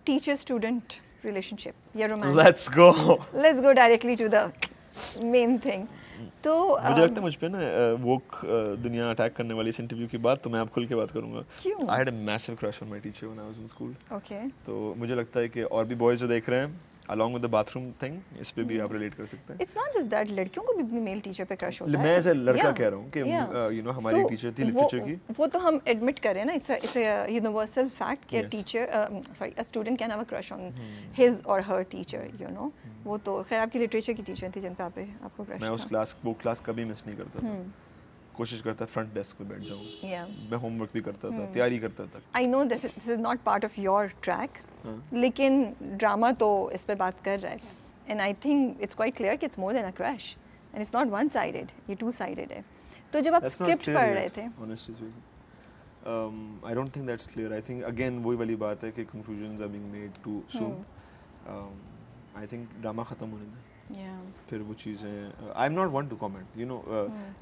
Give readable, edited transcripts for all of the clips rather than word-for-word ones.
teacher-student relationship या romance. Let's go directly to the main thing. तो मुझे लगता है मुझ पे ना वोक दुनिया अटैक करने वाली इस इंटरव्यू के बाद तो मैं आप खुल के बात करूंगा. क्यों? I had a massive crush on my teacher when I was in school. Okay. तो मुझे लगता है कि और भी बॉयज जो देख रहे हैं along with the bathroom thing इस पे भी आप रिलेट कर सकते हैं. It's not just that लड़कियों को भी अपनी मेल टीचर पे क्रश होता है. मैं ऐसे लड़का कह रहा हूँ कि you know हमारी टीचर थी लिटरेचर की. वो तो हम एडमिट करें ना. It's a universal fact कि a student can have a crush on his or her teacher, you know. वो तो खैर आपकी लिटरेचर की टीचर थी जिन पे आपको क्रश था. मैं वो क्लास कभी मिस नहीं करता था. कोशिश करता फ्रंट डेस्क पे बैठ जाऊँ. मैं होमवर्क भी करता था, तैयारी करता था. I know this is not part of your track. लेकिन ड्रामा तो इस पे बात कर रहा है. And I think it's quite clear कि it's more than a crush. And it's not one-sided. ये two-sided है. तो जब आप स्क्रिप्ट पढ़ रहे थे. Honestly speaking, I don't think that's clear. I think again वही वाली बात है कि conclusions are being made too soon. I think drama खत्म होने दें. फिर वो चीज़ें I am not one two comment you know.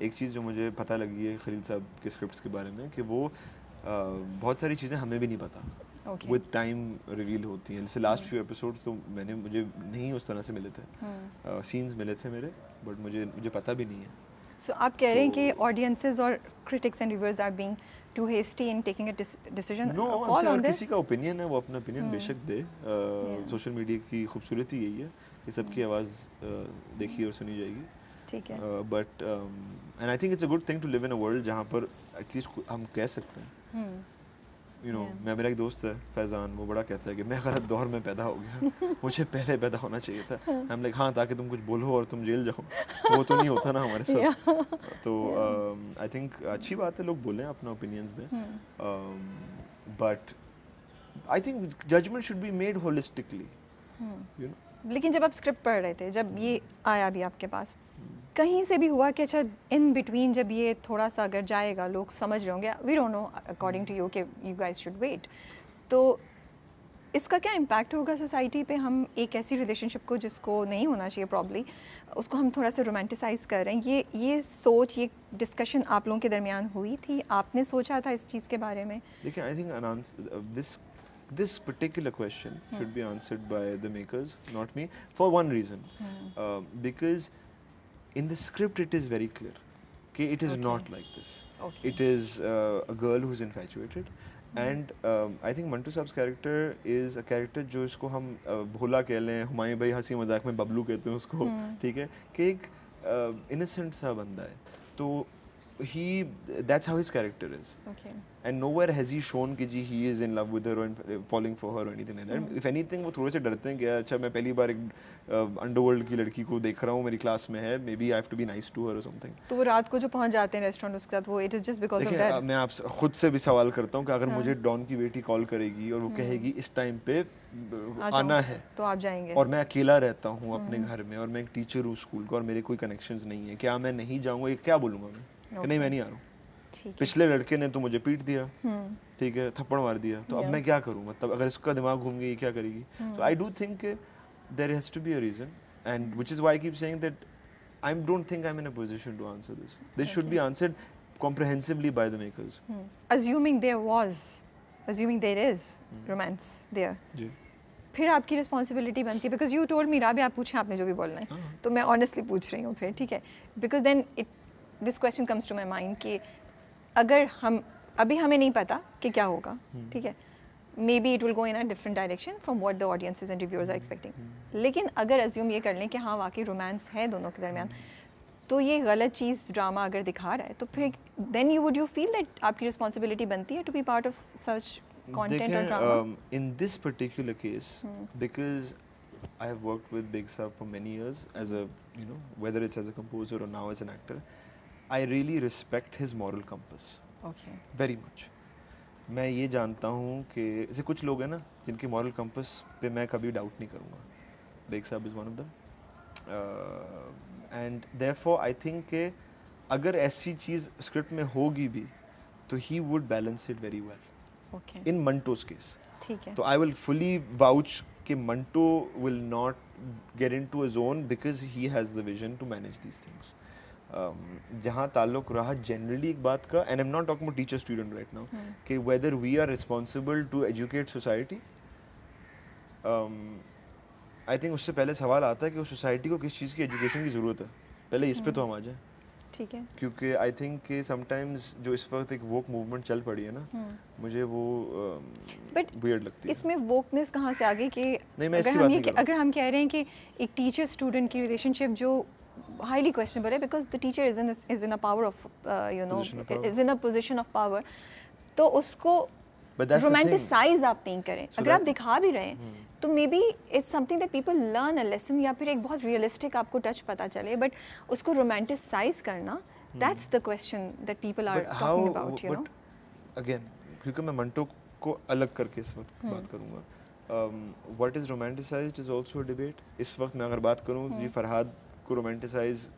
एक चीज़ जो मुझे पता लगी है खलील साहब के स्क्रिप्ट्स के बारे में कि वो बहुत सारी चीज़ें हमें भी नहीं पता विद टाइम रिवील होती हैं. जैसे लास्ट फ्यू एपिसोड्स तो मुझे नहीं उस तरह से मिले थे. सीन्स मिले थे मेरे बट मुझे पता भी नहीं है. सो आप कह रहे हैं कि ऑडियंसेस और critics and reviewers are being too hasty in taking a decision. No, अगर किसी का ओपिनियन है वो अपना ओपिनियन बेशक दे. सोशल मीडिया की खूबसूरती यही है कि सबकी आवाज़ देखी और सुनी जाएगी. ठीक है. But and I think it's a good thing to live in a world जहाँ पर एटलीस्ट हम कह सकते हैं. यू नो मेरा एक दोस्त है फैज़ान, वो बड़ा कहता है कि मैं गलत दौर में पैदा हो गया, मुझे पहले पैदा होना चाहिए था. हम लाइक हाँ ताकि तुम कुछ बोलो और तुम जेल जाओ. वो तो नहीं होता ना हमारे साथ. तो आई थिंक अच्छी बात है लोग बोलें अपना ओपिनियंस दें. But I think judgement should be made holistically you know. लेकिन जब आप स्क्रिप्ट पढ़ रहे थे, जब ये आया भी आपके पास, कहीं से भी हुआ कि अच्छा इन बिटवीन जब ये थोड़ा सा अगर जाएगा लोग समझ रहे होंगे, we don't know according to you कि यू गाइस शुड वेट, तो इसका क्या इम्पैक्ट होगा सोसाइटी पे? हम एक ऐसी रिलेशनशिप को जिसको नहीं होना चाहिए प्रॉब्ली, उसको हम थोड़ा सा रोमांटिसाइज कर रहे हैं. ये सोच, ये डिस्कशन आप लोगों के दरमियान हुई थी? आपने सोचा था इस चीज़ के बारे में? देखिए I think this particular question should be answered by the makers, not me, for one reason. Because in the script it is very clear that it is not like this. It is a girl who's infatuated. And I think Mantu Saab's character is a character जो इसको हम भोला कह लें, हुमायूं भाई हंसी मजाक में बबलू कहते हैं उसको, ठीक है, कि एक innocent सा बंदा है. तो that's how his character is. And nowhere has he shown कि जी he is in love with her or falling for her or anything like that. If anything वो थोड़े से डरते हैं कि अच्छा मैं पहली बार एक अंडरवर्ल्ड की लड़की को देख रहा हूँ, मेरी क्लास में है, maybe I have to be nice to her or something. तो वो रात को जो पहुँच जाते हैं रेस्टोरेंट उसके साथ, वो it is just because of that. मैं आपसे खुद से भी सवाल करता हूँ कि अगर मुझे डॉन की बेटी कॉल करेगी और वो कहेगी इस टाइम पे आना है, तो आप जाएंगे? और मैं अकेला रहता हूँ अपने घर में और मैं एक टीचर हूँ स्कूल का और मेरे कोई कनेक्शंस नहीं है, क्या मैं नहीं जाऊँगा? ये क्या बोलूँगा मैं कि नहीं मैं नहीं आ रहा हूँ. पिछले लड़के ने तो मुझे पीट दिया, ठीक है, थप्पड़ मार दिया, तो अब मैं क्या करूँ? मतलब अगर इसका दिमाग घूम गया, ये क्या करेगी? So I do think there has to be a reason, and which is why I keep saying that I don't think I am in a position to answer this. This should be answered comprehensively by the makers. Assuming there is romance there. जी. फिर आपकी responsibility बनती है, because you told me राबी, आप पूछें आपने जो भी बोलना है, तो मैं ऑनेस्टली पूछ रही हूँ फिर, ठीक है, because then this question comes to my mind कि अगर हम अभी हमें नहीं पता कि क्या होगा, ठीक है, may be it will go in a different direction from what the audiences and reviewers are expecting. लेकिन अगर अज्यूम ये कर लें कि हाँ वाकई रोमांस है दोनों के दरमियान, तो ये गलत चीज़ ड्रामा अगर दिखा रहा है, तो फिर देन यू फील दैट आपकी रिस्पॉन्सिबिलिटी बनती है to be part of such content or drama? In this particular case, because I have worked with Big Saab for many years as a, you know, whether it's as a composer or now as an actor, I really respect his moral compass. Okay. Very much. मैं ये जानता हूँ कि जैसे कुछ लोग हैं ना जिनके moral compass पे मैं कभी डाउट नहीं करूँगा. Big Saab is one of them. And therefore I think कि अगर ऐसी चीज़ स्क्रिप्ट में होगी भी तो he would balance it very well. Okay. In Manto's case. ठीक है. तो I will fully vouch कि Manto will not get into a zone because he has the vision to manage these things. जहाँ ताल्लुक रहा generally एक बात का, and I'm not talking about teacher student right now, कि whether we are responsible to educate society I think उससे पहले सवाल आता है कि उस सोसाइटी को किस चीज़ की एजुकेशन की ज़रूरत है, पहले इस पे तो हम आ जाएं। ठीक है, क्योंकि आई थिंक कि समटाइम्स जो इस वक्त एक वोक मूवमेंट चल पड़ी है ना, मुझे वो बट वियर्ड लगती है। इसमें वोकनेस कहाँ से आ गई कि नहीं, मैं इसकी बात नहीं कर रहा। अगर हम कह रहे हैं कि एक टीचर स्टूडेंट की रिलेशनशिप जो हाईली क्वेश्चनेबल है because the teacher is in a power of you know Position of power. Is in a position of power, तो उसको But that's the thing. Romanticise आप नहीं करें। So अगर आप that- दिखा भी रहे हैं तो may be it's something that people learn a lesson, या फिर एक बहुत रियलिस्टिक आपको टच पता चले, बट उसको रोमांटिसाइज करना, that's the question that people are But talking about, you know. Again, क्योंकि मैं मंटो को अलग करके इस वक्त बात करूँगा, what is romanticised is also a debate. इस वक्त मैं अगर बात करूँ जी फरहाद को रोमांटिसाइज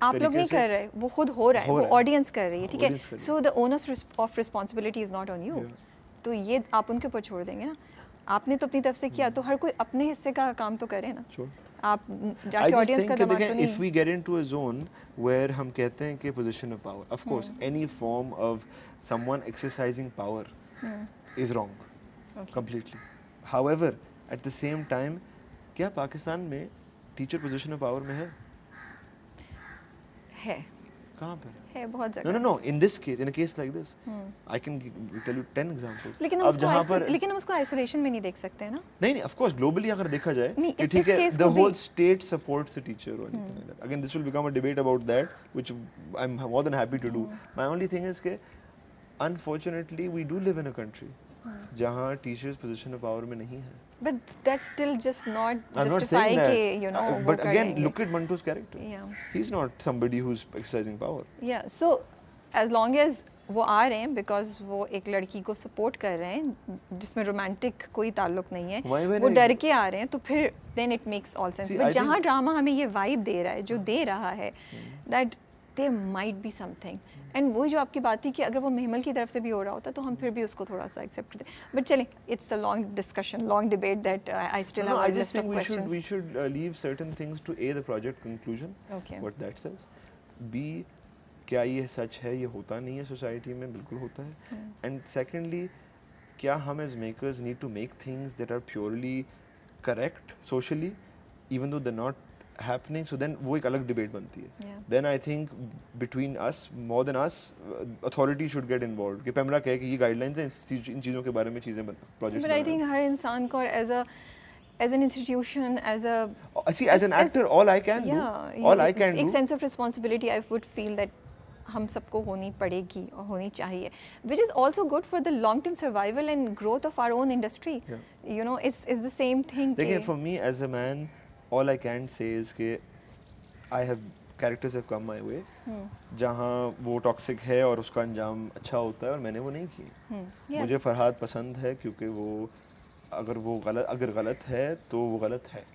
आप लोग नहीं कर रहे, वो खुद हो रहा है, वो ऑडियंस कर रही है, ठीक audience कर है। रही so the owners of responsibility is not on you, तो ये आप उनके ऊपर छोड़ देंगे ना। आपने तो अपनी तरफ से किया, तो हर कोई अपने हिस्से का काम तो करे ना। Sure. आप I जाके just ऑडियंस think का कि दिमाग तो देखें, if नहीं। we get into a zone where हम कहते हैं कि position of power, of course, any form of someone exercising power is wrong, completely. However, at the same time, क्या पाकिस्तान में टीचर पोजीशन ऑफ पावर में है? है कहाँ पर? है बहुत No, जगह। no, no. In this case, in a case like this, I can tell you 10 examples. लेकिन अब जहाँ पर लेकिन हम उसको आइसोलेशन में नहीं देख सकते हैं ना। नहीं, of course, globally अगर देखा जाए नहीं, कि इस ठीक है, case the को भी- whole state supports the teacher or anything like that. Again, this will become a debate about that, which I'm more than happy to do. My only thing is कि unfortunately we do live in a country जहाँ teachers position of power में नहीं है. But that's still just not I'm not justify saying that. कि you know वो But again, करेंगे। look at Manto's character. Yeah. He's not somebody who's exercising power. Yeah, so as long as वो आ रहे हैं because वो एक लड़की को सपोर्ट कर रहे हैं जिसमें रोमांटिक कोई ताल्लुक नहीं है, Why when वो I- डर के आ रहे हैं, तो फिर then it makes all sense. See, but I जहाँ think- ड्रामा हमें ये वाइब दे रहा है, जो दे रहा है, that there might be something, and वो जो आपकी बात थी कि अगर वो मेहमल की तरफ से भी हो रहा होता तो हम फिर भी उसको थोड़ा सा एक्सेप्ट करते। बट चलें, it's a long discussion, long debate that I still No, have I a just list of think questions. we should leave certain things to A, the project conclusion, Okay. what that says. B, क्या ये सच है, ये होता नहीं है society में, बिल्कुल होता है. And secondly, क्या हम as makers need to make things that are purely correct socially, even though they're not happening, so then वो एक अलग डिबेट बनती है. Yeah. Then I think between us, more than us, authority should get involved. कि पैमरा कहे कि ये guidelines हैं, इन चीज़ों के बारे में चीज़ें projects बट आई थिंक हर इंसान को as an institution, as a see, as an actor, all I can do, all I can एक do. Sense of responsibility I would feel that हम सबको होनी पड़ेगी और होनी चाहिए, which is also good for the long term survival and growth of our own industry. You know, it's the same thing. देखिए, for me as a man, all I can say is कि I have characters have come my way, जहाँ वो toxic है और उसका अंजाम अच्छा होता है और मैंने वो नहीं की. मुझे फरहाद पसंद है क्योंकि वो अगर गलत है तो वो गलत है.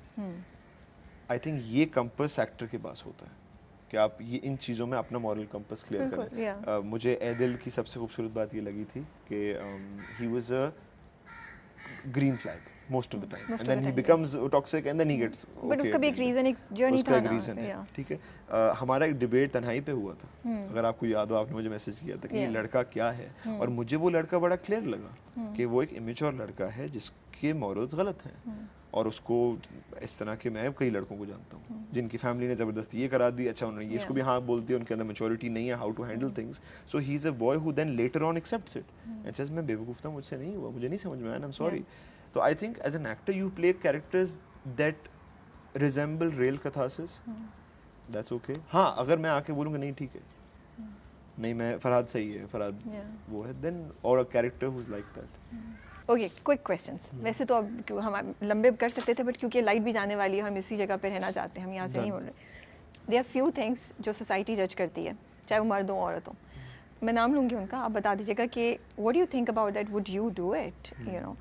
आई थिंक ये कंपस एक्टर के पास होता है कि आप ये इन चीज़ों में अपना मॉरल कंपस क्लियर करें. मुझे एदिल की सबसे खूबसूरत बात ये लगी थी कि he was a green flag most of the time, and then he becomes toxic and then he gets okay. But उसका भी एक रीजन, एक जर्नी था ना. रीजन है, ठीक है. हमारा एक डिबेट तन्हाई पे हुआ था, अगर आपको याद हो, आपने मुझे मैसेज किया था कि ये लड़का क्या है, और मुझे वो लड़का बड़ा क्लियर लगा कि वो एक इमेच्योर लड़का है जिसके मॉरल्स गलत हैं, और उसको इस तरह के मैं कई लड़कों को जानता हूँ जिनकी फैमिली ने ज़बरदस्ती ये करा दी, अच्छा उन्होंने ये इसको भी हाँ बोलती है, उनके अंदर मैच्योरिटी नहीं है how to handle things. So he is a boy who then later on accepts it and says मैं बेवकूफ़ था, मुझसे नहीं हुआ, मुझे नहीं समझ में आया, I am sorry. So I think as an actor you play characters that resemble real catharsis. That's okay. हाँ, अगर मैं आके बोलूँगा नहीं ठीक है, नहीं मैं फरहाद सही है, फरहाद वो है, then or a character who's like that. Okay, quick questions. वैसे तो अब हम लंबे कर सकते थे, बट क्योंकि लाइट भी जाने वाली है, हम इसी जगह पे रहना चाहते हैं, हम यहाँ से नहीं बोल रहे. देयर आर फ्यू थिंग्स जो सोसाइटी जज करती है, चाहे वो मर्द हो औरत हो. मैं नाम लूँगी उनका, आप बता दीजिएगा कि what do you think about that, would you do it? You know,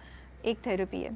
एक थेरेपी है.